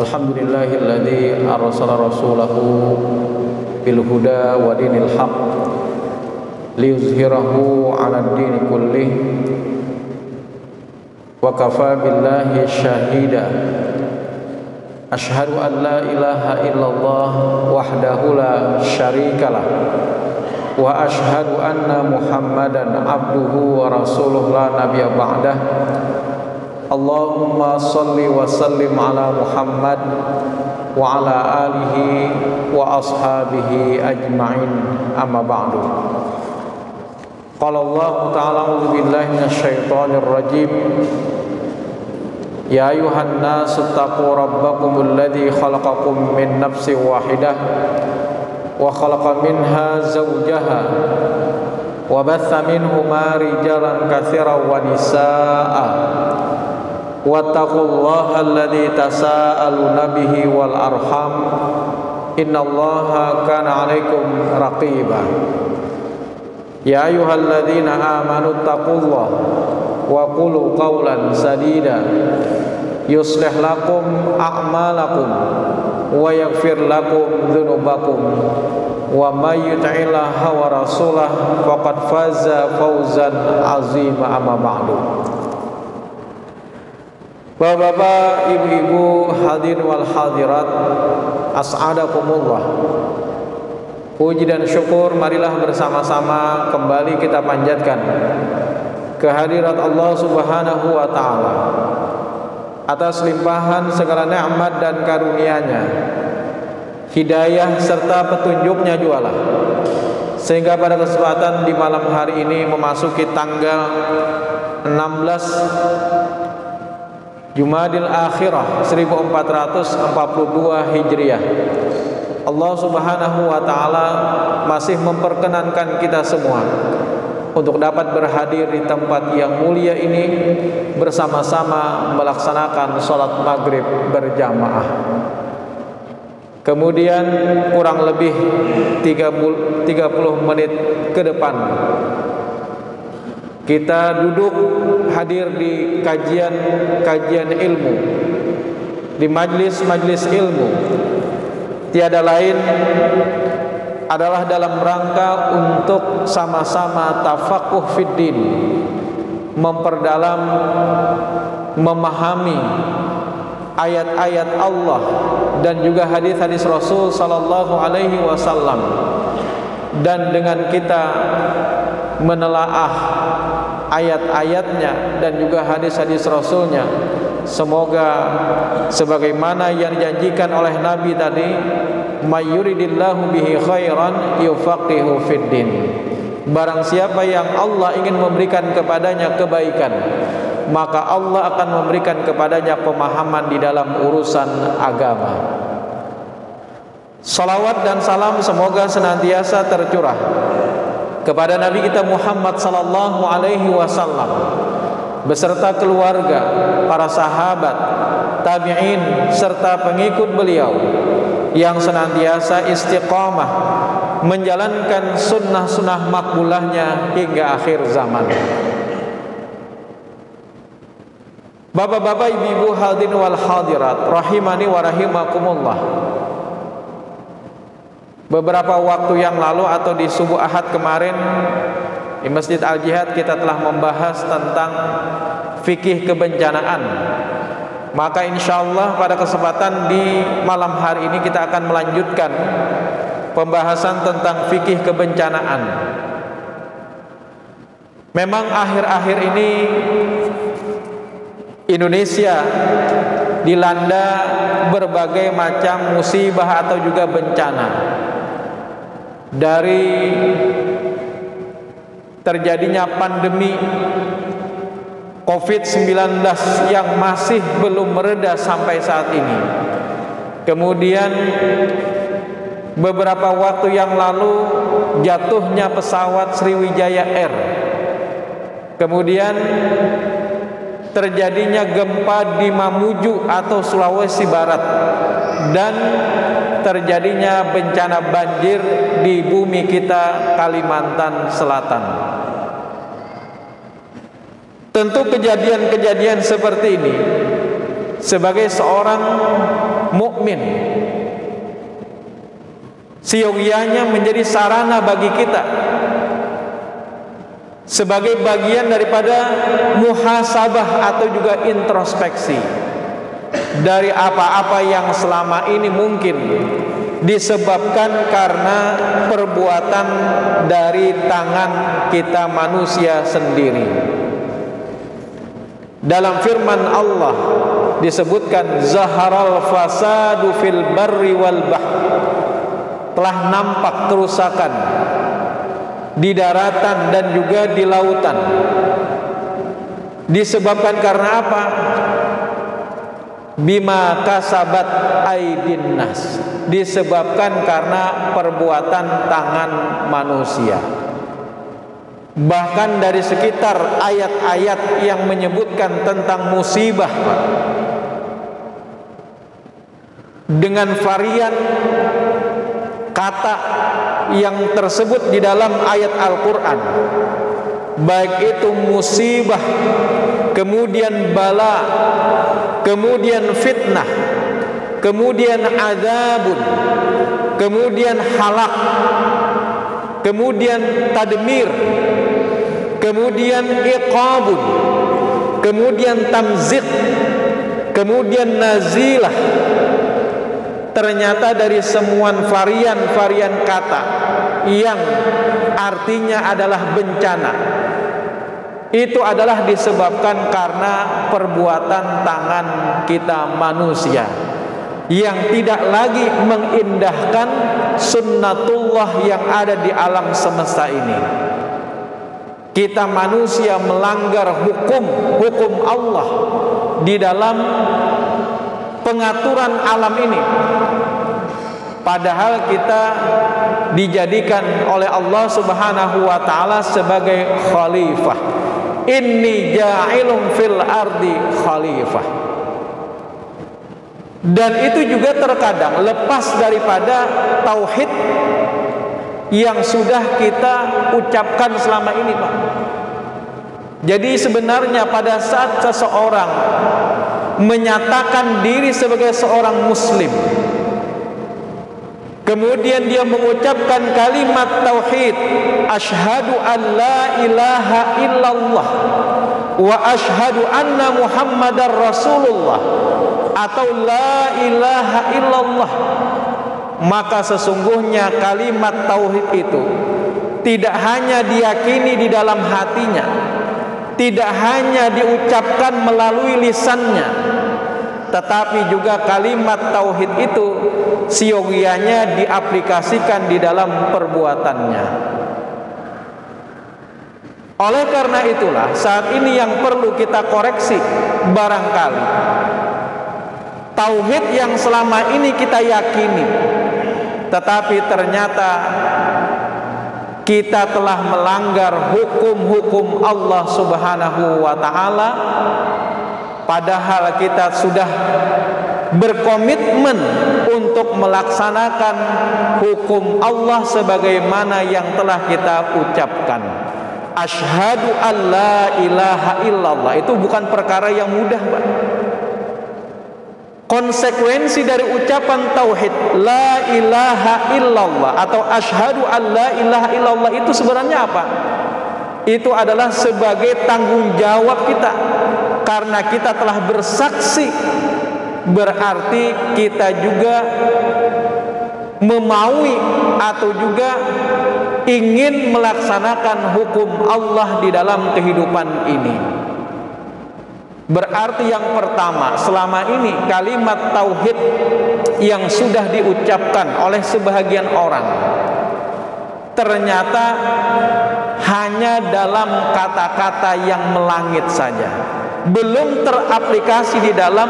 Alhamdulillahilladzi arsala rasulahu bil huda wa dinil haq liyuzhirahu 'alad dini kullih wa kafa billahi syahida. Asyhadu an la ilaha illallah wahdahu la syarikalah wa asyhadu anna Muhammadan abduhu wa rasuluh la nabiyya ba'dah. Allahumma salli wa sallim ala Muhammad wa ala alihi wa ashabihi ajma'in, amma ba'du. Qala Allah ta'ala a'udzu billahi minasyaitonir rajim. Ya ayuhan nasu taqu rabbakumul ladzi khalaqakum min nafsin wahidah wa khalaqa minha zawjaha wa batha minhuma rijalan katsiran wa nisaa'a wattaqullaha alladzi tasaaluna bihi wal arham innallaha kana 'alaikum raqiba. Ya ayyuhalladzina amanu taqullaha wa qulu qawlan sadida yuslih lakum a'malakum wa yaghfir lakum dzunubakum wa may yuti'illaha wa rasulahu faqad faza fawzan 'azima, amma ba'du. Bapak-bapak, ibu-ibu, hadirin wal hadirat, as'adakumullah. Puji dan syukur marilah bersama-sama kembali kita panjatkan kehadirat Allah Subhanahu wa taala atas limpahan segala nikmat dan karunia-Nya, hidayah serta petunjuk-Nya jualah, sehingga pada kesempatan di malam hari ini memasuki tanggal 16 Jumadil Akhirah 1442 Hijriah, Allah Subhanahu wa taala masih memperkenankan kita semua untuk dapat berhadir di tempat yang mulia ini bersama-sama melaksanakan sholat maghrib berjamaah. Kemudian kurang lebih 30 menit ke depan kita duduk hadir di kajian ilmu, di majlis ilmu. Tiada lain adalah dalam rangka untuk sama-sama tafaqquh fiddin, memperdalam, memahami ayat-ayat Allah dan juga hadis-hadis Rasul sallallahu alaihi wasallam, dan dengan kita menelaah ayat-ayatnya dan juga hadis-hadis Rasulnya, semoga sebagaimana yang dijanjikan oleh Nabi tadi, may yuridillahu bihi khairan yufaqihu fiddin. Barang siapa yang Allah ingin memberikan kepadanya kebaikan, maka Allah akan memberikan kepadanya pemahaman di dalam urusan agama. Salawat dan salam semoga senantiasa tercurah kepada Nabi kita Muhammad sallallahu alaihi wasallam beserta keluarga, para sahabat, tabi'in serta pengikut beliau yang senantiasa istiqamah menjalankan sunnah-sunnah makbulahnya hingga akhir zaman. Bapak-bapak, ibu-ibu, hadirin wal hadirat, rahimani wa rahimakumullah. Beberapa waktu yang lalu atau di subuh Ahad kemarin di Masjid Al-Jihad kita telah membahas tentang fikih kebencanaan. Maka insyaallah pada kesempatan di malam hari ini kita akan melanjutkan pembahasan tentang fikih kebencanaan. Memang akhir-akhir ini Indonesia dilanda berbagai macam musibah atau juga bencana. Dari terjadinya pandemi COVID-19 yang masih belum mereda sampai saat ini. Kemudian beberapa waktu yang lalu jatuhnya pesawat Sriwijaya Air. Kemudian terjadinya gempa di Mamuju atau Sulawesi Barat, dan terjadinya bencana banjir di bumi kita Kalimantan Selatan. Tentu kejadian-kejadian seperti ini sebagai seorang mukmin. Siogianya menjadi sarana bagi kita sebagai bagian daripada muhasabah atau juga introspeksi dari apa-apa yang selama ini mungkin disebabkan karena perbuatan dari tangan kita manusia sendiri. Dalam firman Allah disebutkan zaharal fasadu fil barri wal bahr, telah nampak kerusakan di daratan dan juga di lautan. Disebabkan karena apa? Bima kasabat aidin nas, disebabkan karena perbuatan tangan manusia. Bahkan dari sekitar ayat-ayat yang menyebutkan tentang musibah dengan varian kata yang tersebut di dalam ayat Al-Quran, baik itu musibah, kemudian bala, kemudian fitnah, kemudian azabun, kemudian halak, kemudian tadmir, kemudian iqabun, kemudian tamzik, kemudian nazilah. Ternyata dari semua varian-varian kata yang artinya adalah bencana, itu adalah disebabkan karena perbuatan tangan kita manusia yang tidak lagi mengindahkan sunnatullah yang ada di alam semesta ini. Kita manusia melanggar hukum Allah di dalam pengaturan alam ini, padahal kita dijadikan oleh Allah Subhanahu wa taala sebagai khalifah. Inni ja'ilun fil ardi khalifah. Dan itu juga terkadang lepas daripada tauhid yang sudah kita ucapkan selama ini, Pak. Jadi sebenarnya pada saat seseorang menyatakan diri sebagai seorang muslim, kemudian dia mengucapkan kalimat tauhid, asyhadu an la ilaha illallah wa asyhadu anna muhammadar rasulullah, atau la ilaha illallah, maka sesungguhnya kalimat tauhid itu tidak hanya diyakini di dalam hatinya, tidak hanya diucapkan melalui lisannya, tetapi juga kalimat tauhid itu siogianya diaplikasikan di dalam perbuatannya. Oleh karena itulah saat ini yang perlu kita koreksi, barangkali tauhid yang selama ini kita yakini, tetapi ternyata kita telah melanggar hukum-hukum Allah Subhanahu wa taala, padahal kita sudah berkomitmen untuk melaksanakan hukum Allah sebagaimana yang telah kita ucapkan. Asyhadu an la ilaha illallah itu bukan perkara yang mudah, Pak. Konsekuensi dari ucapan tauhid la ilaha illallah atau asyhadu an la ilaha illallah itu sebenarnya apa? Itu adalah sebagai tanggung jawab kita, karena kita telah bersaksi, berarti kita juga memaui atau juga ingin melaksanakan hukum Allah di dalam kehidupan ini. Berarti yang pertama, selama ini kalimat tauhid yang sudah diucapkan oleh sebahagian orang ternyata hanya dalam kata-kata yang melangit saja, belum teraplikasi di dalam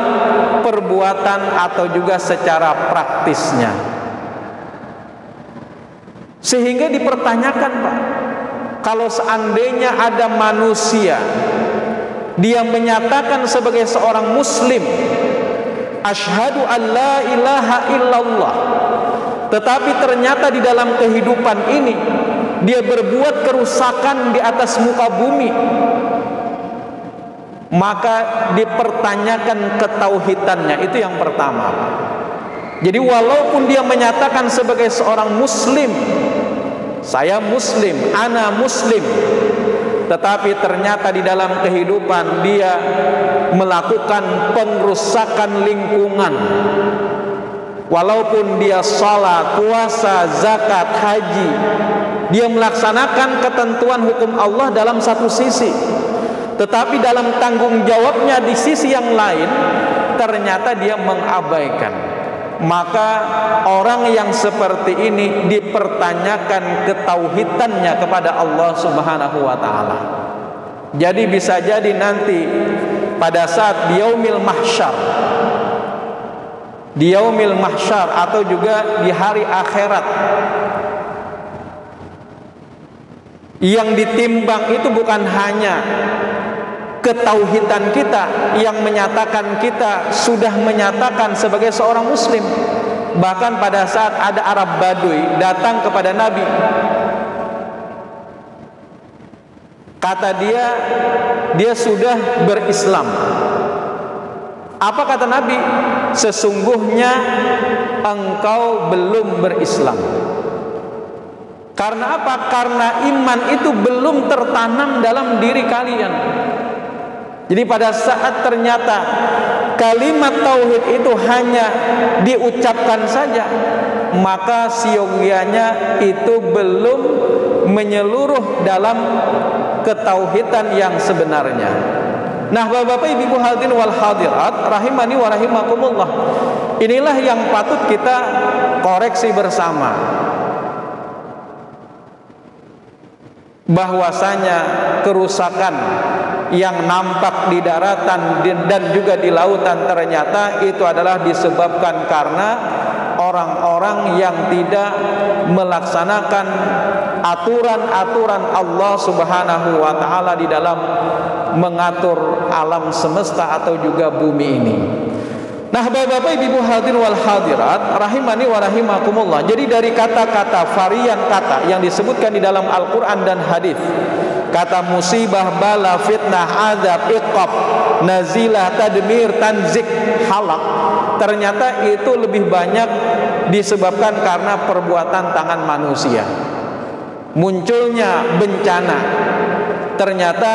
perbuatan atau juga secara praktisnya. Sehingga dipertanyakan, Pak, kalau seandainya ada manusia dia menyatakan sebagai seorang muslim asyhadu an la ilaha illallah, tetapi ternyata di dalam kehidupan ini dia berbuat kerusakan di atas muka bumi, maka dipertanyakan ketauhidannya. Itu yang pertama. Jadi walaupun dia menyatakan sebagai seorang muslim, saya muslim, ana muslim, tetapi ternyata di dalam kehidupan dia melakukan pengrusakan lingkungan. Walaupun dia salat, puasa, zakat, haji, dia melaksanakan ketentuan hukum Allah dalam satu sisi, tetapi dalam tanggung jawabnya di sisi yang lain ternyata dia mengabaikan. Maka orang yang seperti ini dipertanyakan ketauhidannya kepada Allah Subhanahu wa taala. Jadi bisa jadi nanti pada saat di yaumil mahsyar atau juga di hari akhirat, yang ditimbang itu bukan hanya ketauhidan kita yang menyatakan kita sudah menyatakan sebagai seorang muslim. Bahkan pada saat ada Arab Baduy datang kepada Nabi, kata dia sudah berislam. Apa kata Nabi? Sesungguhnya engkau belum berislam. Karena apa? Karena iman itu belum tertanam dalam diri kalian. Jadi pada saat ternyata kalimat tauhid itu hanya diucapkan saja, maka siogianya itu belum menyeluruh dalam ketauhidan yang sebenarnya. Nah, Bapak-bapak, Ibu hadirin wal hadirat rahimani wa rahimakumullah, inilah yang patut kita koreksi bersama, bahwasanya kerusakan yang nampak di daratan dan juga di lautan ternyata itu adalah disebabkan karena orang-orang yang tidak melaksanakan aturan-aturan Allah Subhanahu wa taala di dalam mengatur alam semesta atau juga bumi ini. Nah, Bapak-bapak, Ibu hadirin wal hadirat rahimani wa rahimakumullah. Jadi dari kata-kata, varian kata yang disebutkan di dalam Al-Qur'an dan hadis, kata musibah, bala, fitnah, azab, iqab, nazilah, tadmir, tanzik, halak, ternyata itu lebih banyak disebabkan karena perbuatan tangan manusia. Munculnya bencana ternyata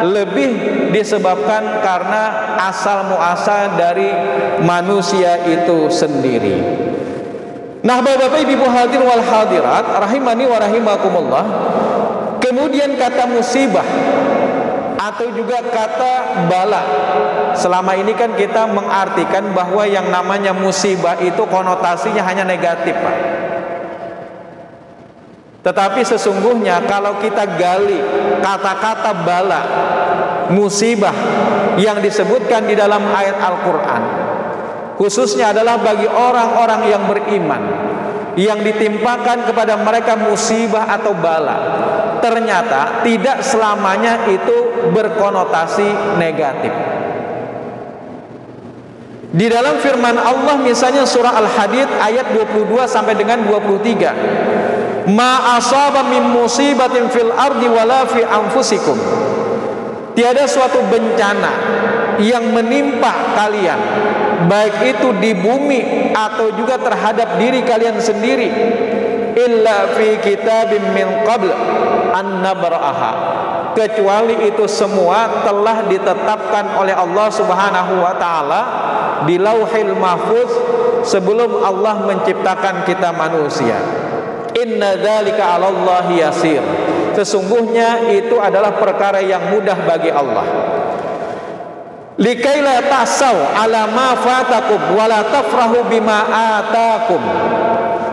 lebih disebabkan karena asal muasal dari manusia itu sendiri. Nah, Bapak-bapak, Ibu hadirin wal hadirat rahimani wa rahimakumullah, kemudian kata musibah atau juga kata bala, selama ini kan kita mengartikan bahwa yang namanya musibah itu konotasinya hanya negatif, Pak. Tetapi sesungguhnya kalau kita gali kata-kata bala, musibah yang disebutkan di dalam ayat Al-Quran, khususnya adalah bagi orang-orang yang beriman, yang ditimpakan kepada mereka musibah atau bala, ternyata tidak selamanya itu berkonotasi negatif. Di dalam firman Allah misalnya surah Al-Hadid ayat 22 sampai dengan 23, ma asaba min musibatin fil ardi wala fi anfusikum, tiada suatu bencana yang menimpa kalian, baik itu di bumi atau juga terhadap diri kalian sendiri, illa fi kitabim min qabl an nabraha, kecuali itu semua telah ditetapkan oleh Allah Subhanahu wa taala di Lauhil Mahfuz sebelum Allah menciptakan kita manusia. Inna dzalika 'alallahi yasir, sesungguhnya itu adalah perkara yang mudah bagi Allah. Likaila tasau ala ma fatakum wala tafrahu bima atakum,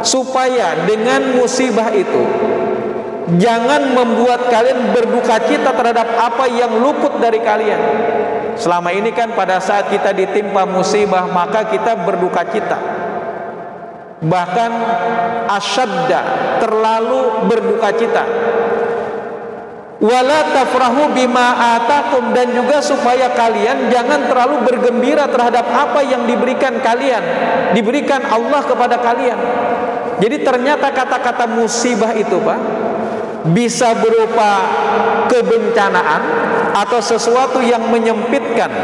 supaya dengan musibah itu jangan membuat kalian berduka cita terhadap apa yang luput dari kalian. Selama ini kan pada saat kita ditimpa musibah maka kita berduka cita, bahkan asyadda, terlalu berduka cita. Wala tafrahu bima atakum, dan juga supaya kalian jangan terlalu bergembira terhadap apa yang diberikan kalian, diberikan Allah kepada kalian. Jadi ternyata kata-kata musibah itu, Pak, bisa berupa kebencanaan atau sesuatu yang menyempitkan,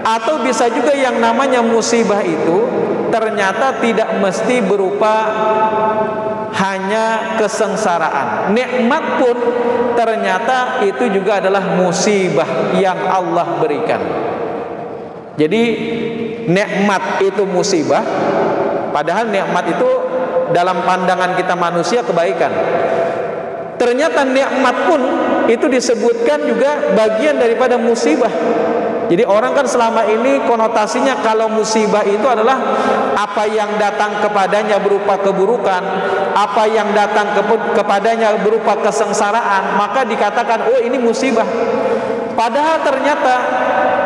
atau bisa juga yang namanya musibah itu ternyata tidak mesti berupa hanya kesengsaraan. Nikmat pun ternyata itu juga adalah musibah yang Allah berikan. Jadi nikmat itu musibah, padahal nikmat itu dalam pandangan kita manusia kebaikan. Ternyata nikmat pun itu disebutkan juga bagian daripada musibah. Jadi orang kan selama ini konotasinya kalau musibah itu adalah apa yang datang kepadanya berupa keburukan, apa yang datang kepadanya berupa kesengsaraan, maka dikatakan oh ini musibah. Padahal ternyata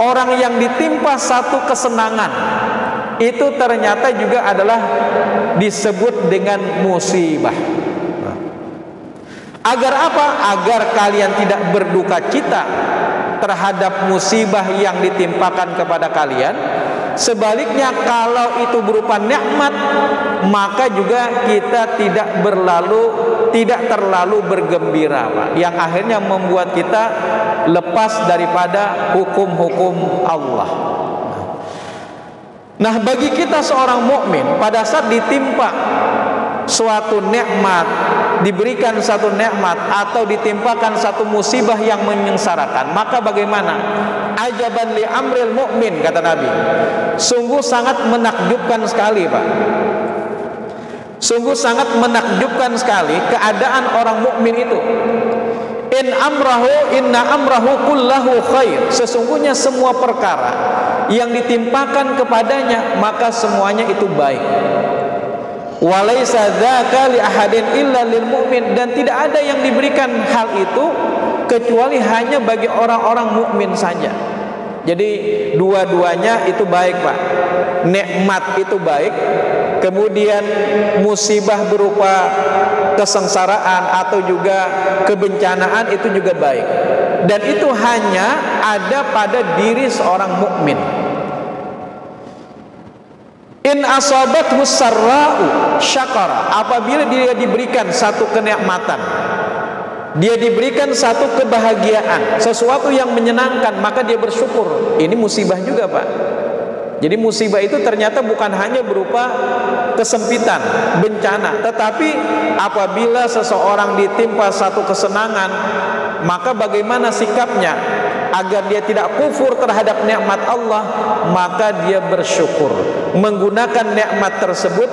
orang yang ditimpa satu kesenangan itu ternyata juga adalah disebut dengan musibah. Agar apa? Agar kalian tidak berduka cita terhadap musibah yang ditimpakan kepada kalian. Sebaliknya kalau itu berupa nikmat, maka juga kita tidak terlalu bergembira, Pak, yang akhirnya membuat kita lepas daripada hukum-hukum Allah. Nah, bagi kita seorang mukmin pada saat ditimpa suatu nikmat, diberikan satu nikmat atau ditimpakan satu musibah yang menyengsarakan, maka bagaimana? Ajaban li amril mukmin, kata Nabi. Sungguh sangat menakjubkan sekali, Pak. Sungguh sangat menakjubkan sekali keadaan orang mukmin itu. Inna amrahu kullahu khair. Sesungguhnya semua perkara yang ditimpakan kepadanya maka semuanya itu baik. Walaysa dzaka li ahadin illa lil mu'min, dan tidak ada yang diberikan hal itu kecuali hanya bagi orang-orang mukmin saja. Jadi dua-duanya itu baik, Pak. Nikmat itu baik, kemudian musibah berupa kesengsaraan atau juga kebencanaan itu juga baik. Dan itu hanya ada pada diri seorang mukmin. In asabathu sarra'u syakara, apabila dia diberikan satu kenikmatan, dia diberikan satu kebahagiaan, sesuatu yang menyenangkan, maka dia bersyukur. Ini musibah juga, Pak. Jadi musibah itu ternyata bukan hanya berupa kesempitan, bencana, tetapi apabila seseorang ditimpa satu kesenangan, maka bagaimana sikapnya agar dia tidak kufur terhadap nikmat Allah? Maka dia bersyukur, menggunakan nikmat tersebut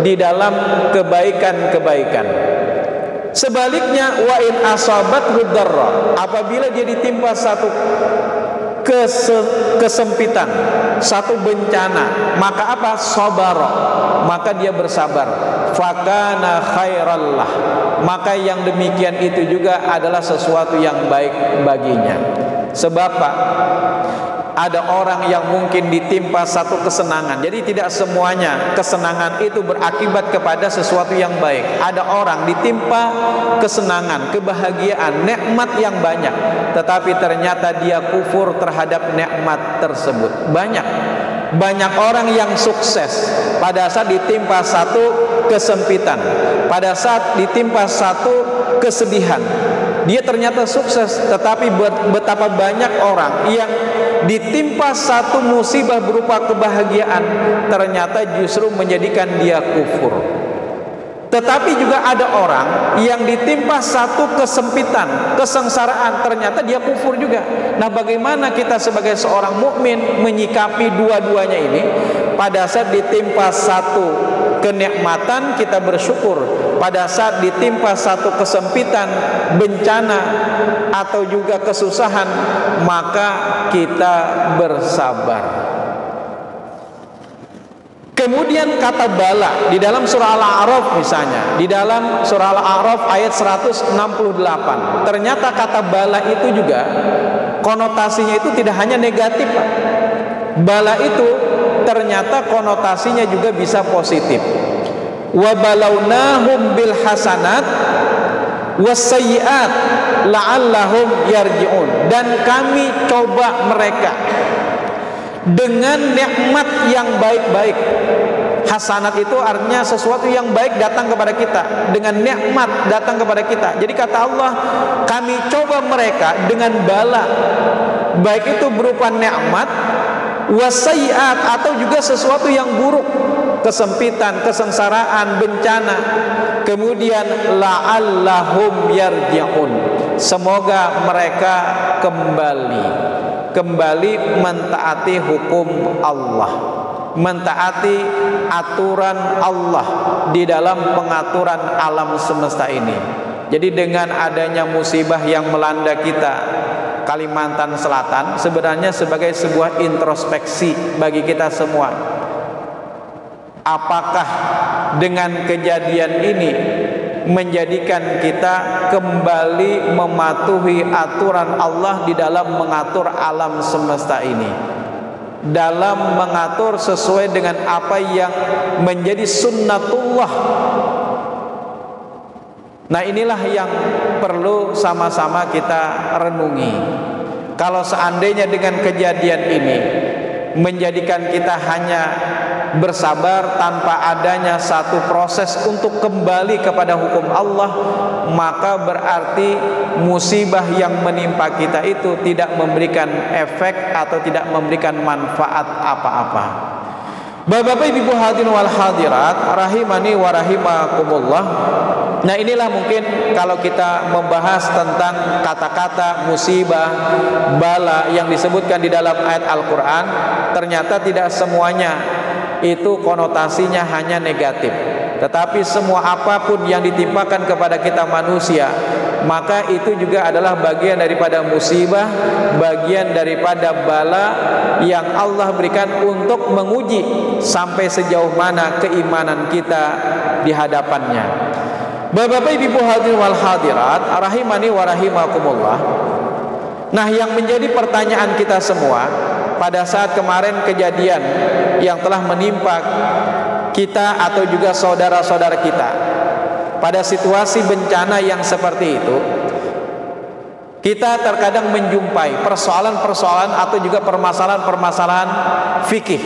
di dalam kebaikan-kebaikan. Sebaliknya, wa in asabathu darra, apabila dia ditimpa satu kesempitan, satu bencana, maka apa? Sabara, maka dia bersabar. Fakana khairallah, maka yang demikian itu juga adalah sesuatu yang baik baginya. Sebab Pak, ada orang yang mungkin ditimpa satu kesenangan. Jadi tidak semuanya kesenangan itu berakibat kepada sesuatu yang baik. Ada orang ditimpa kesenangan, kebahagiaan, nikmat yang banyak, tetapi ternyata dia kufur terhadap nikmat tersebut. Banyak orang yang sukses pada saat ditimpa satu kesempitan, pada saat ditimpa satu kesedihan, dia ternyata sukses. Tetapi betapa banyak orang yang ditimpa satu musibah berupa kebahagiaan, ternyata justru menjadikan dia kufur. Tetapi juga ada orang yang ditimpa satu kesempitan, kesengsaraan, ternyata dia kufur juga. Nah, bagaimana kita sebagai seorang mukmin menyikapi dua-duanya ini? Pada saat ditimpa satu kenikmatan, kita bersyukur. Pada saat ditimpa satu kesempitan, bencana atau juga kesusahan, maka kita bersabar. Kemudian kata bala di dalam surah Al-A'raf, misalnya di dalam surah Al-A'raf ayat 168, ternyata kata bala itu juga konotasinya itu tidak hanya negatif, Pak. Bala itu ternyata konotasinya juga bisa positif. Wa balawnahum bil hasanat wasayyi'at la'allahum yarji'un, dan kami coba mereka dengan nikmat yang baik-baik. Hasanat itu artinya sesuatu yang baik datang kepada kita, dengan nikmat datang kepada kita. Jadi kata Allah, kami coba mereka dengan bala, baik itu berupa nikmat, wasaiat, atau juga sesuatu yang buruk. kesempitan, kesengsaraan, bencana. Kemudian la'allahum yarji'un, semoga mereka kembali mentaati hukum Allah, mentaati aturan Allah di dalam pengaturan alam semesta ini. Jadi dengan adanya musibah yang melanda kita Kalimantan Selatan sebenarnya sebagai sebuah introspeksi bagi kita semua. Apakah dengan kejadian ini menjadikan kita kembali mematuhi aturan Allah di dalam mengatur alam semesta ini, dalam mengatur sesuai dengan apa yang menjadi sunnatullah. Nah, inilah yang perlu sama-sama kita renungi. Kalau seandainya dengan kejadian ini menjadikan kita hanya bersabar tanpa adanya satu proses untuk kembali kepada hukum Allah, maka berarti musibah yang menimpa kita itu tidak memberikan efek atau tidak memberikan manfaat apa-apa. Bapak-bapak, ibu hadirin wal hadirat rahimani wa rahimakumullah. Nah, inilah mungkin kalau kita membahas tentang kata-kata musibah, bala yang disebutkan di dalam ayat Al-Quran, ternyata tidak semuanya itu konotasinya hanya negatif. Tetapi semua apapun yang ditimpakan kepada kita manusia, maka itu juga adalah bagian daripada musibah, bagian daripada bala yang Allah berikan untuk menguji sampai sejauh mana keimanan kita di hadapannya. Bapak-bapak, ibu hadirin wal hadirat rahimani wa rahimakumullah. Nah, yang menjadi pertanyaan kita semua pada saat kemarin kejadian yang telah menimpa kita atau juga saudara-saudara kita pada situasi bencana yang seperti itu, kita terkadang menjumpai persoalan-persoalan atau juga permasalahan-permasalahan fikih,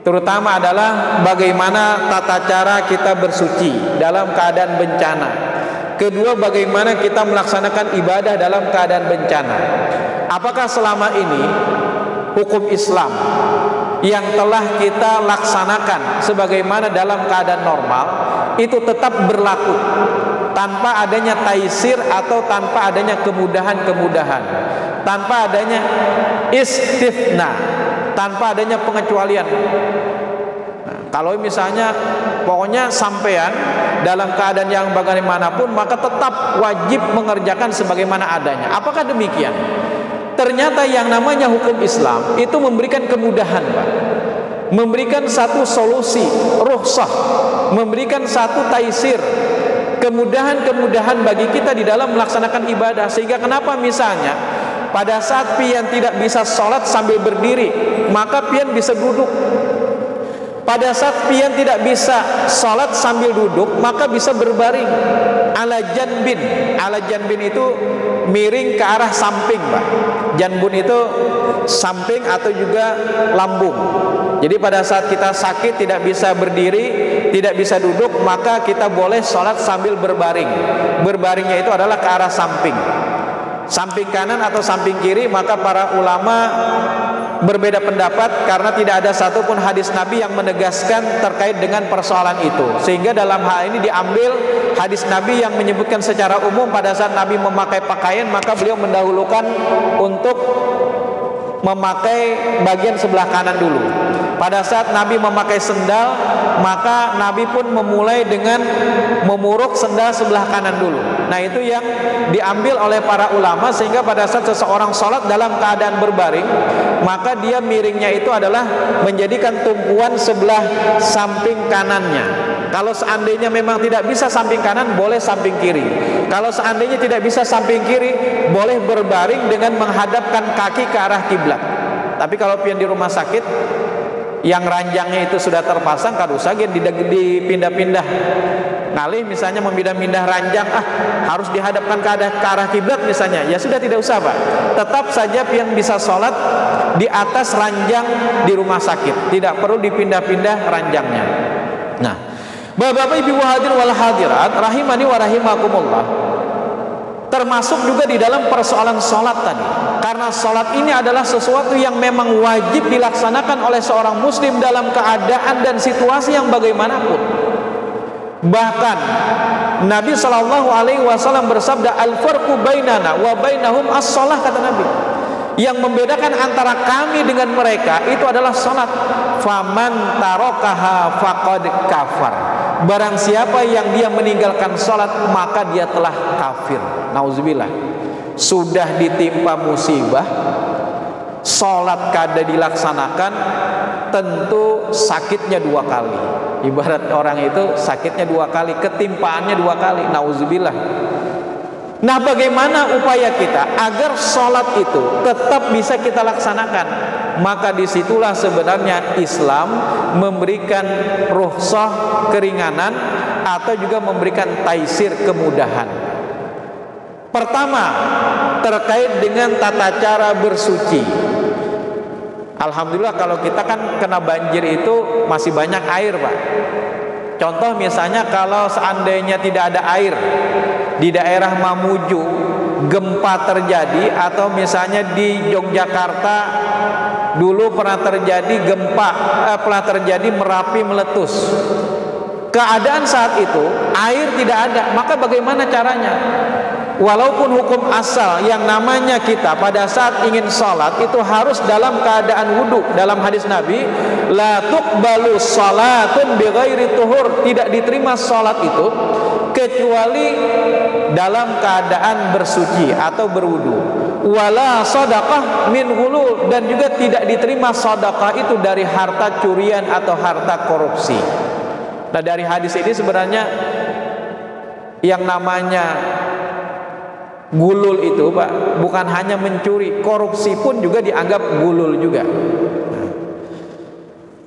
terutama adalah bagaimana tata cara kita bersuci dalam keadaan bencana. Kedua, bagaimana kita melaksanakan ibadah dalam keadaan bencana. Apakah selama ini hukum Islam yang telah kita laksanakan sebagaimana dalam keadaan normal itu tetap berlaku tanpa adanya taisir atau tanpa adanya kemudahan-kemudahan, tanpa adanya istifna, tanpa adanya pengecualian. Nah, kalau misalnya pokoknya sampean dalam keadaan yang bagaimanapun maka tetap wajib mengerjakan sebagaimana adanya. Apakah demikian? Ternyata yang namanya hukum Islam itu memberikan kemudahan, Pak. Memberikan satu solusi, rukhsah, memberikan satu taisir, kemudahan-kemudahan bagi kita di dalam melaksanakan ibadah. Sehingga kenapa misalnya pada saat pian tidak bisa sholat sambil berdiri, maka pian bisa duduk. Pada saat pian tidak bisa sholat sambil duduk, maka bisa berbaring. Ala janbin. Ala janbin itu miring ke arah samping, Pak. Janbun itu samping atau juga lambung. Jadi pada saat kita sakit tidak bisa berdiri, tidak bisa duduk, maka kita boleh sholat sambil berbaring. Berbaringnya itu adalah ke arah samping, samping kanan atau samping kiri. Maka para ulama berbeda pendapat karena tidak ada satupun hadis Nabi yang menegaskan terkait dengan persoalan itu. Sehingga dalam hal ini diambil hadis Nabi yang menyebutkan secara umum pada saat Nabi memakai pakaian, maka beliau mendahulukan untuk memakai bagian sebelah kanan dulu. Pada saat Nabi memakai sendal, maka Nabi pun memulai dengan memuruk sendal sebelah kanan dulu. Nah, itu yang diambil oleh para ulama, sehingga pada saat seseorang sholat dalam keadaan berbaring, maka dia miringnya itu adalah menjadikan tumpuan sebelah samping kanannya. Kalau seandainya memang tidak bisa samping kanan, boleh samping kiri. Kalau seandainya tidak bisa samping kiri, boleh berbaring dengan menghadapkan kaki ke arah kiblat. Tapi kalau pian di rumah sakit yang ranjangnya itu sudah terpasang, kalau saja dipindah-pindah ngalih, misalnya memindah-pindah ranjang, harus dihadapkan ke arah kiblat misalnya, ya sudah tidak usah, Pak. Tetap saja pian bisa sholat di atas ranjang di rumah sakit, tidak perlu dipindah-pindah ranjangnya. Nah, Bapak-bapak, ibu hadirin wal hadirat rahimani wa rahimakumullah. Termasuk juga di dalam persoalan sholat tadi. Karena sholat ini adalah sesuatu yang memang wajib dilaksanakan oleh seorang muslim dalam keadaan dan situasi yang bagaimanapun. Bahkan Nabi SAW bersabda, al-farqu bainana wa bainahum as-sholah, kata Nabi. Yang membedakan antara kami dengan mereka itu adalah sholat. Faman tarakaha faqad kafar. Barang siapa yang dia meninggalkan sholat, maka dia telah kafir. Nauzubillah. Sudah ditimpa musibah, sholat kada dilaksanakan, tentu sakitnya 2 kali. Ibarat orang itu sakitnya 2 kali, ketimpaannya 2 kali. Nauzubillah. Nah, bagaimana upaya kita agar sholat itu tetap bisa kita laksanakan? Maka disitulah sebenarnya Islam memberikan rukhsah, keringanan, atau juga memberikan taisir, kemudahan. Pertama, terkait dengan tata cara bersuci. Alhamdulillah kalau kita kan kena banjir itu masih banyak air, Pak. Contoh misalnya kalau seandainya tidak ada air di daerah Mamuju, gempa terjadi, atau misalnya di Yogyakarta dulu pernah terjadi gempa, pernah terjadi Merapi meletus. Keadaan saat itu air tidak ada, maka bagaimana caranya? Walaupun hukum asal yang namanya kita pada saat ingin sholat itu harus dalam keadaan wudhu. Dalam hadis Nabi, la tuqbalu sholatun bighairi tuhur, tidak diterima sholat itu kecuali dalam keadaan bersuci atau berwudhu. Wala sadaqah min ghulul, dan juga tidak diterima sedekah itu dari harta curian atau harta korupsi. Nah, dari hadis ini sebenarnya yang namanya gulul itu, Pak, bukan hanya mencuri, korupsi pun juga dianggap gulul juga.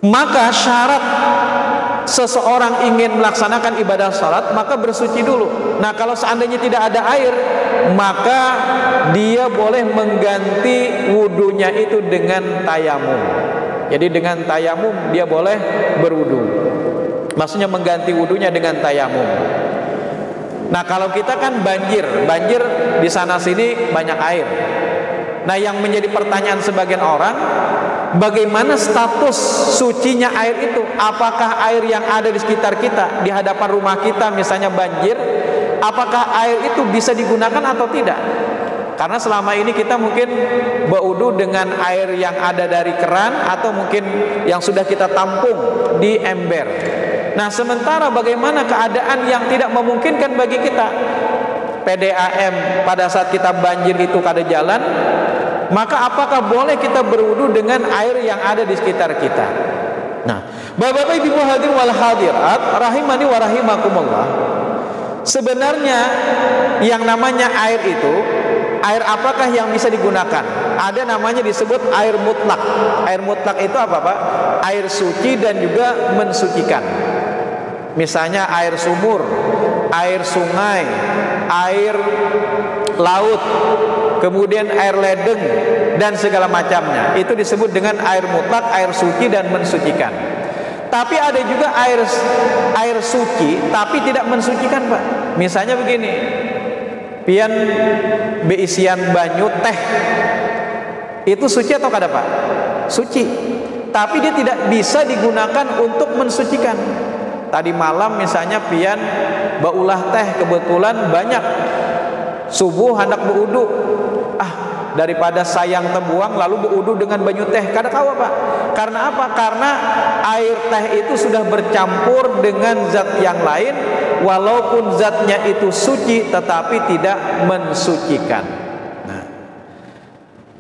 Maka syarat seseorang ingin melaksanakan ibadah salat, maka bersuci dulu. Nah, kalau seandainya tidak ada air, maka dia boleh mengganti wudunya itu dengan tayamum. Jadi dengan tayamum dia boleh berwudu. Maksudnya mengganti wudunya dengan tayamum. Nah, kalau kita kan banjir di sana sini banyak air. Nah, yang menjadi pertanyaan sebagian orang, bagaimana status sucinya air itu? Apakah air yang ada di sekitar kita, di hadapan rumah kita misalnya banjir, apakah air itu bisa digunakan atau tidak? Karena selama ini kita mungkin berwudu dengan air yang ada dari keran, atau mungkin yang sudah kita tampung di ember. Nah, sementara bagaimana keadaan yang tidak memungkinkan bagi kita? PDAM pada saat kita banjir itu kada jalan, maka apakah boleh kita berwudu dengan air yang ada di sekitar kita? Nah, Bapak-bapak, Ibu hadirin wal hadirat rahimani wa rahimakumullah. Sebenarnya yang namanya air itu, air apakah yang bisa digunakan? Ada namanya disebut air mutlak. Air mutlak itu apa, Pak? Air suci dan juga mensucikan. Misalnya air sumur, air sungai, air laut, kemudian air ledeng dan segala macamnya. Itu disebut dengan air mutlak, air suci dan mensucikan. Tapi ada juga air suci tapi tidak mensucikan, Pak. Misalnya begini, pian beisian banyu teh, itu suci atau kada, Pak? Suci. Tapi dia tidak bisa digunakan untuk mensucikan. Tadi malam misalnya pian baulah teh, kebetulan banyak, subuh hendak berwudu, daripada sayang terbuang lalu berwudu dengan banyu teh, kada tahu, Pak. Karena apa? Karena air teh itu sudah bercampur dengan zat yang lain, walaupun zatnya itu suci tetapi tidak mensucikan.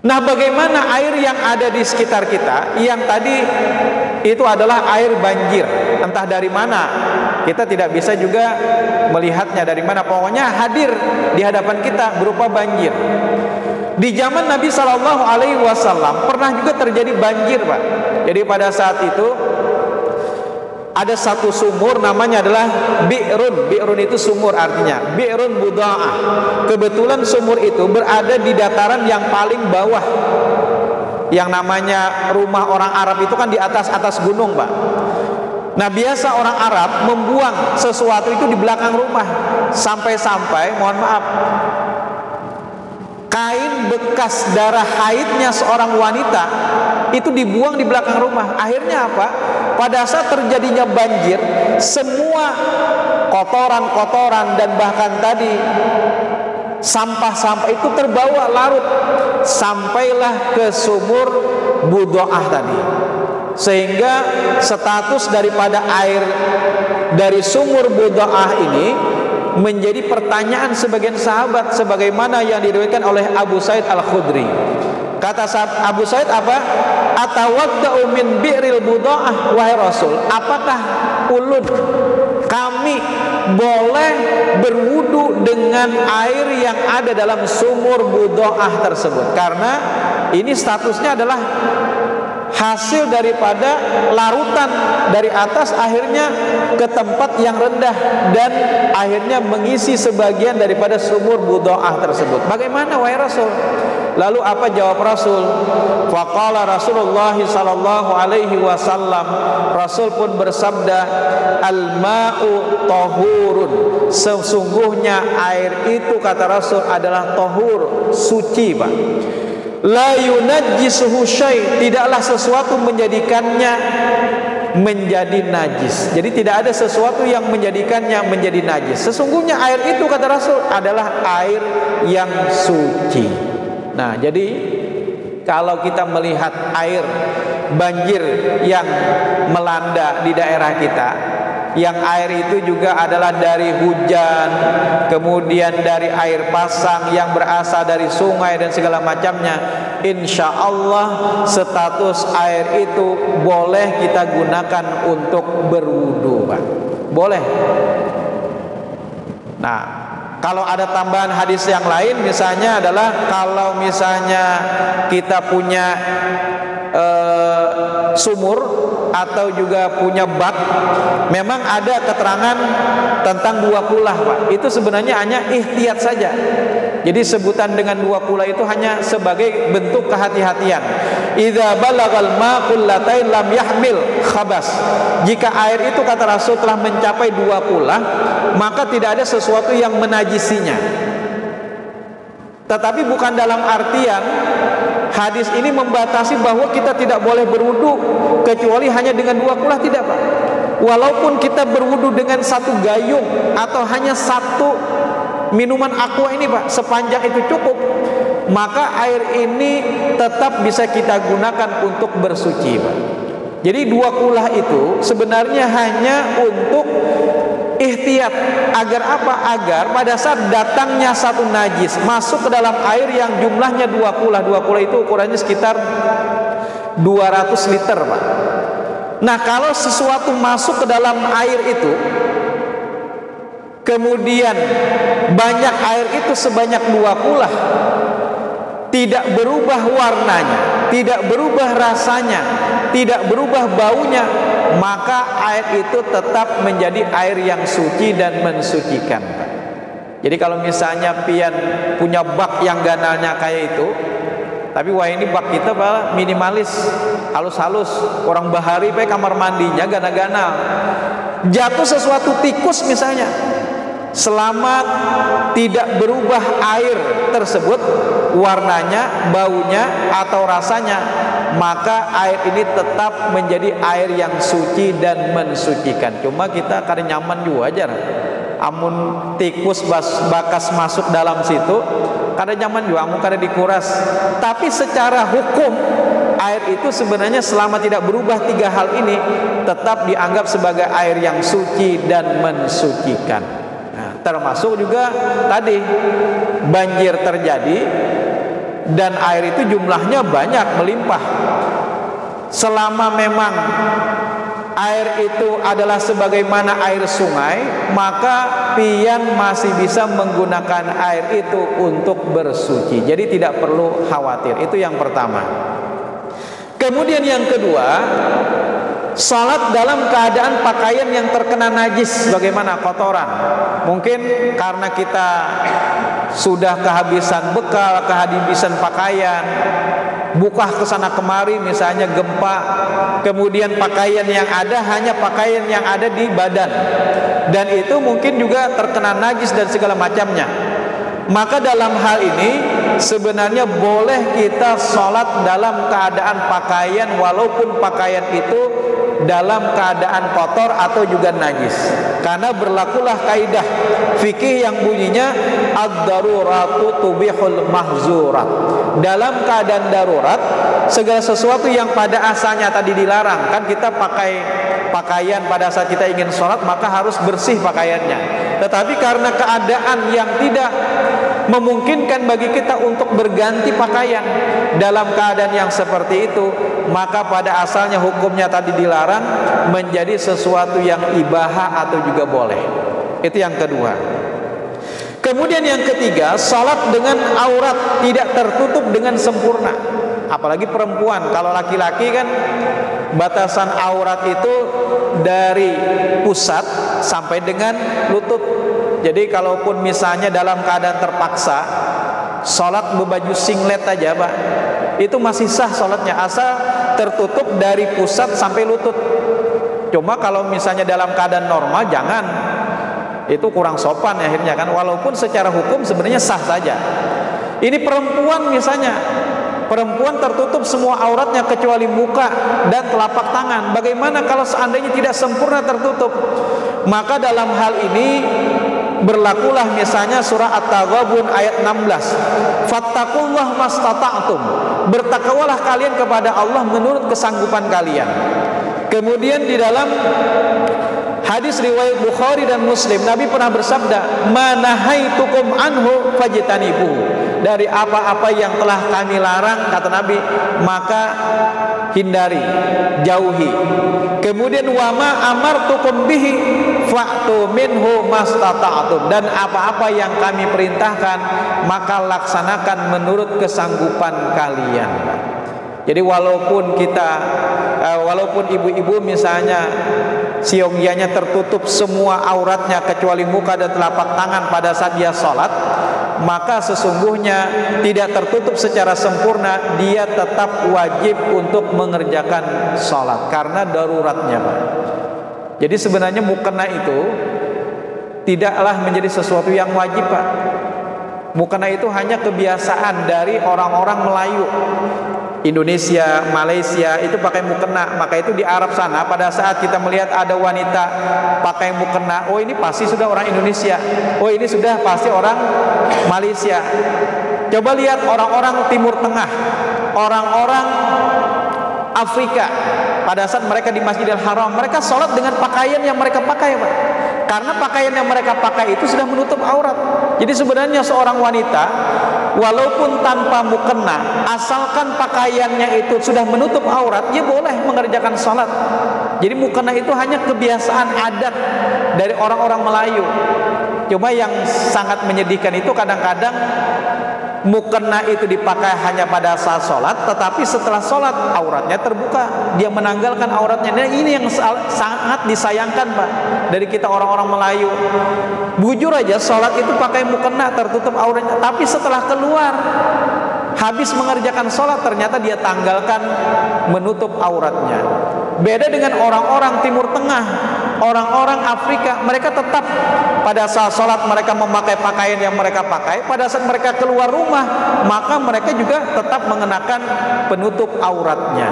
Nah, bagaimana air yang ada di sekitar kita? Yang tadi itu adalah air banjir, entah dari mana, kita tidak bisa juga melihatnya dari mana, pokoknya hadir di hadapan kita berupa banjir. Di zaman Nabi SAW pernah juga terjadi banjir, Pak. Jadi pada saat itu ada satu sumur, namanya adalah bi'run. Bi'run itu sumur artinya, bi'run buda'ah. Kebetulan sumur itu berada di dataran yang paling bawah. Yang namanya rumah orang Arab itu kan di atas gunung, Pak. Nah, biasa orang Arab membuang sesuatu itu di belakang rumah. Sampai-sampai, mohon maaf, kain bekas darah haidnya seorang wanita itu dibuang di belakang rumah. Akhirnya apa? Pada saat terjadinya banjir, semua kotoran-kotoran dan bahkan tadi sampah-sampah itu terbawa larut sampailah ke sumur Budoah tadi, sehingga status daripada air dari sumur Budoah ini menjadi pertanyaan sebagian sahabat, sebagaimana yang diriwayatkan oleh Abu Sa'id Al-Khudri. Kata Abu Sa'id apa? Atawadda'u min bi'ril Budoah, wahai Rasul, apakah ulun kami boleh berwudu dengan air yang ada dalam sumur Budoah tersebut? Karena ini statusnya adalah hasil daripada larutan dari atas akhirnya ke tempat yang rendah dan akhirnya mengisi sebagian daripada sumur Budoah tersebut. Bagaimana wahai Rasul? Lalu apa jawab Rasul? Faqala Rasulullah sallallahu alaihi wasallam, Rasul pun bersabda, al-ma'u tahurun, sesungguhnya air itu kata Rasul adalah tahur, suci, Pak. La yunajjisuhu syai', tidaklah sesuatu menjadikannya menjadi najis. Jadi tidak ada sesuatu yang menjadikannya menjadi najis. Sesungguhnya air itu kata Rasul adalah air yang suci. Nah, jadi kalau kita melihat air banjir yang melanda di daerah kita, yang air itu juga adalah dari hujan, kemudian dari air pasang yang berasal dari sungai dan segala macamnya, insya Allah status air itu boleh kita gunakan untuk berwudu, Pak. Boleh. Nah, kalau ada tambahan hadis yang lain, misalnya adalah kalau misalnya kita punya sumur atau juga punya bak, memang ada keterangan tentang dua kulah, Pak. Itu sebenarnya hanya ihtiyat saja. Jadi sebutan dengan dua kulah itu hanya sebagai bentuk kehati-hatian. Idza balagal ma qullatain lam yahmil khabas. Jika air itu kata Rasul telah mencapai dua kulah, maka tidak ada sesuatu yang menajisinya. Tetapi bukan dalam artian hadis ini membatasi bahwa kita tidak boleh berwudu kecuali hanya dengan dua kulah, tidak, Pak. Walaupun kita berwudu dengan satu gayung atau hanya satu minuman aqua ini, Pak, sepanjang itu cukup, maka air ini tetap bisa kita gunakan untuk bersuci, Pak. Jadi dua kulah itu sebenarnya hanya untuk ihtiyat. Agar apa? Agar pada saat datangnya satu najis masuk ke dalam air yang jumlahnya dua kulah. Dua kulah itu ukurannya sekitar 200 liter, Pak. Nah, kalau sesuatu masuk ke dalam air itu, kemudian banyak air itu sebanyak dua kulah, tidak berubah warnanya, tidak berubah rasanya, tidak berubah baunya, maka air itu tetap menjadi air yang suci dan mensucikan. Jadi kalau misalnya pian punya bak yang ganalnya kayak itu, tapi wah ini bak kita Pak minimalis, halus-halus, orang bahari pakai kamar mandinya ganal-ganal, jatuh sesuatu tikus misalnya, selamat tidak berubah air tersebut warnanya, baunya atau rasanya, maka air ini tetap menjadi air yang suci dan mensucikan. Cuma kita kadang nyaman juga aja, amun tikus bakas masuk dalam situ kadang nyaman juga, amun kadang dikuras. Tapi secara hukum air itu sebenarnya selama tidak berubah tiga hal ini tetap dianggap sebagai air yang suci dan mensucikan. Nah, termasuk juga tadi banjir terjadi dan air itu jumlahnya banyak melimpah. Selama memang air itu adalah sebagaimana air sungai, maka pian masih bisa menggunakan air itu untuk bersuci. Jadi tidak perlu khawatir. Itu yang pertama. Kemudian yang kedua, salat dalam keadaan pakaian yang terkena najis, bagaimana kotoran. Mungkin karena kita sudah kehabisan bekal, kehabisan pakaian, buka kesana kemari misalnya gempa, kemudian pakaian yang ada hanya pakaian yang ada di badan, dan itu mungkin juga terkena najis dan segala macamnya. Maka dalam hal ini sebenarnya boleh kita sholat dalam keadaan pakaian, walaupun pakaian itu dalam keadaan kotor atau juga najis. Karena berlakulah kaidah fikih yang bunyinya ad-daruratu tubihul mahzurat. Dalam keadaan darurat, segala sesuatu yang pada asalnya tadi dilarang, kan kita pakai pakaian pada saat kita ingin sholat maka harus bersih pakaiannya. Tetapi karena keadaan yang tidak memungkinkan bagi kita untuk berganti pakaian dalam keadaan yang seperti itu, maka pada asalnya hukumnya tadi dilarang menjadi sesuatu yang ibaha atau juga boleh. Itu yang kedua. Kemudian yang ketiga, salat dengan aurat tidak tertutup dengan sempurna. Apalagi perempuan. Kalau laki-laki kan batasan aurat itu dari pusat sampai dengan lutut. Jadi kalaupun misalnya dalam keadaan terpaksa salat berbaju singlet aja Pak, itu masih sah salatnya asal tertutup dari pusat sampai lutut. Cuma kalau misalnya dalam keadaan normal jangan, itu kurang sopan akhirnya kan, walaupun secara hukum sebenarnya sah saja. Ini perempuan misalnya, perempuan tertutup semua auratnya kecuali muka dan telapak tangan. Bagaimana kalau seandainya tidak sempurna tertutup? Maka dalam hal ini berlakulah misalnya surah At-Taghabun ayat 16. Fattaqullaha mastata'tum. Bertakwalah kalian kepada Allah menurut kesanggupan kalian. Kemudian di dalam hadis riwayat Bukhari dan Muslim, Nabi pernah bersabda, "Manahaitukum anhu fajtanibuhu." Dari apa-apa yang telah kami larang, kata Nabi, maka hindari, jauhi. Kemudian wama amartukum bihi fa'tu minhu mastata'tum. Dan apa-apa yang kami perintahkan, maka laksanakan menurut kesanggupan kalian. Jadi walaupun ibu-ibu misalnya siogyanya tertutup semua auratnya kecuali muka dan telapak tangan pada saat dia sholat, maka sesungguhnya tidak tertutup secara sempurna, dia tetap wajib untuk mengerjakan sholat karena daruratnya Pak. Jadi sebenarnya mukena itu tidaklah menjadi sesuatu yang wajib Pak. Mukena itu hanya kebiasaan dari orang-orang Melayu. Indonesia, Malaysia itu pakai mukena. Maka itu di Arab sana pada saat kita melihat ada wanita pakai mukena, oh ini pasti sudah orang Indonesia, oh ini sudah pasti orang Malaysia. Coba lihat orang-orang Timur Tengah, orang-orang Afrika, pada saat mereka di Masjidil Haram, mereka sholat dengan pakaian yang mereka pakai Pak. Karena pakaian yang mereka pakai itu sudah menutup aurat. Jadi sebenarnya seorang wanita walaupun tanpa mukena, asalkan pakaiannya itu sudah menutup aurat, dia boleh mengerjakan sholat. Jadi mukena itu hanya kebiasaan adat dari orang-orang Melayu. Cuma yang sangat menyedihkan itu kadang-kadang mukena itu dipakai hanya pada saat sholat, tetapi setelah sholat auratnya terbuka, dia menanggalkan auratnya. Nah, ini yang sangat disayangkan Pak dari kita orang-orang Melayu. Bujur aja sholat itu pakai mukena tertutup auratnya, tapi setelah keluar habis mengerjakan sholat ternyata dia tanggalkan menutup auratnya. Beda dengan orang-orang Timur Tengah, orang-orang Afrika, mereka tetap pada saat sholat mereka memakai pakaian yang mereka pakai. Pada saat mereka keluar rumah, maka mereka juga tetap mengenakan penutup auratnya.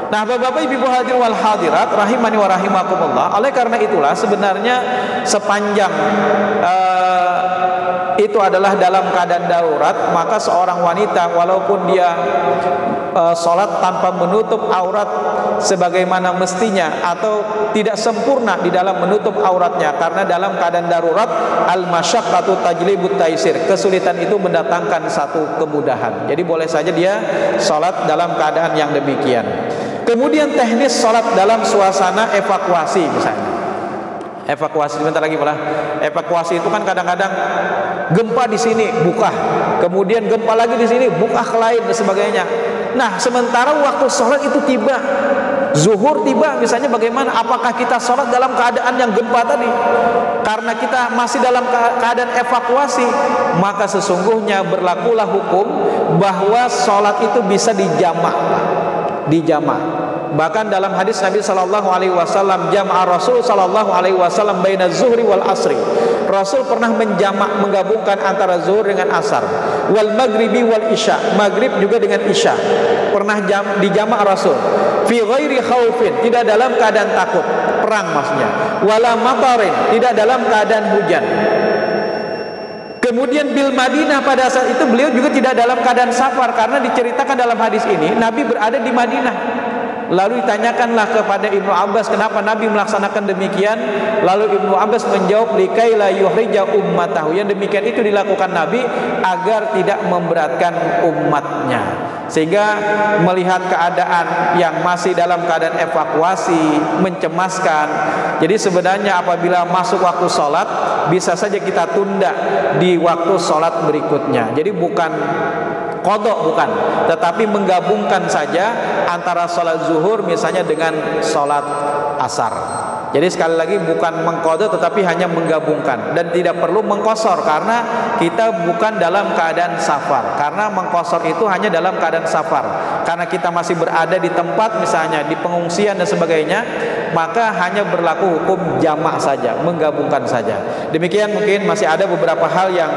Nah Bapak-Bapak Ibu hadirin wal hadirat rahimani wa rahimakumullah, oleh karena itulah sebenarnya sepanjang itu adalah dalam keadaan darurat, maka seorang wanita walaupun dia sholat tanpa menutup aurat sebagaimana mestinya atau tidak sempurna di dalam menutup auratnya, karena dalam keadaan darurat al-masyaqqatu tajlibut taisir, kesulitan itu mendatangkan satu kemudahan. Jadi boleh saja dia sholat dalam keadaan yang demikian. Kemudian teknis sholat dalam suasana evakuasi misalnya. Evakuasi sebentar lagi malah. Evakuasi itu kan kadang-kadang gempa di sini buka, kemudian gempa lagi di sini buka ke lain dan sebagainya. Nah, sementara waktu sholat itu tiba, zuhur tiba misalnya, bagaimana? Apakah kita sholat dalam keadaan yang gempa tadi? Karena kita masih dalam keadaan evakuasi, maka sesungguhnya berlakulah hukum bahwa sholat itu bisa dijamak. Bahkan dalam hadis Nabi sallallahu alaihi wasallam, jama'a Rasul sallallahu alaihi wasallam baina zuhri wal asri. Rasul pernah menggabungkan antara zuhur dengan asar, wal maghribi wal isya, maghrib juga dengan isya. Pernah dijamak Rasul. Fi ghairi khaufin, tidak dalam keadaan takut, perang maksudnya. Wala matarin, tidak dalam keadaan hujan. Kemudian bil Madinah, pada saat itu beliau juga tidak dalam keadaan safar, karena diceritakan dalam hadis ini Nabi berada di Madinah. Lalu ditanyakanlah kepada Ibnu Abbas, kenapa Nabi melaksanakan demikian? Lalu Ibnu Abbas menjawab, likai la yuhrija ummatahu. Yang demikian itu dilakukan Nabi agar tidak memberatkan umatnya. Sehingga melihat keadaan yang masih dalam keadaan evakuasi, mencemaskan. Jadi sebenarnya apabila masuk waktu sholat, bisa saja kita tunda di waktu sholat berikutnya. Jadi bukan qadha, bukan, tetapi menggabungkan saja antara sholat zuhur misalnya dengan sholat asar. Jadi sekali lagi bukan mengqadha, tetapi hanya menggabungkan, dan tidak perlu mengqasar karena kita bukan dalam keadaan safar. Karena mengqasar itu hanya dalam keadaan safar, karena kita masih berada di tempat misalnya di pengungsian dan sebagainya, maka hanya berlaku hukum jamak saja, menggabungkan saja. Demikian, mungkin masih ada beberapa hal yang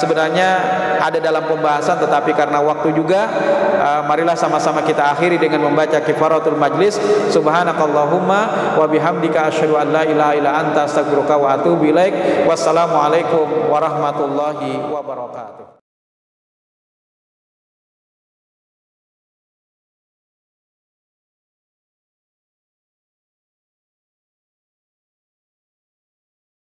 sebenarnya ada dalam pembahasan, tetapi karena waktu juga, marilah sama-sama kita akhiri dengan membaca kifaratul majlis. Subhanakallahumma wa bihamdika asyhadu an la ilaha illa anta astaghfiruka wa atubu ilaik. Wassalamualaikum warahmatullahi wabarakatuh.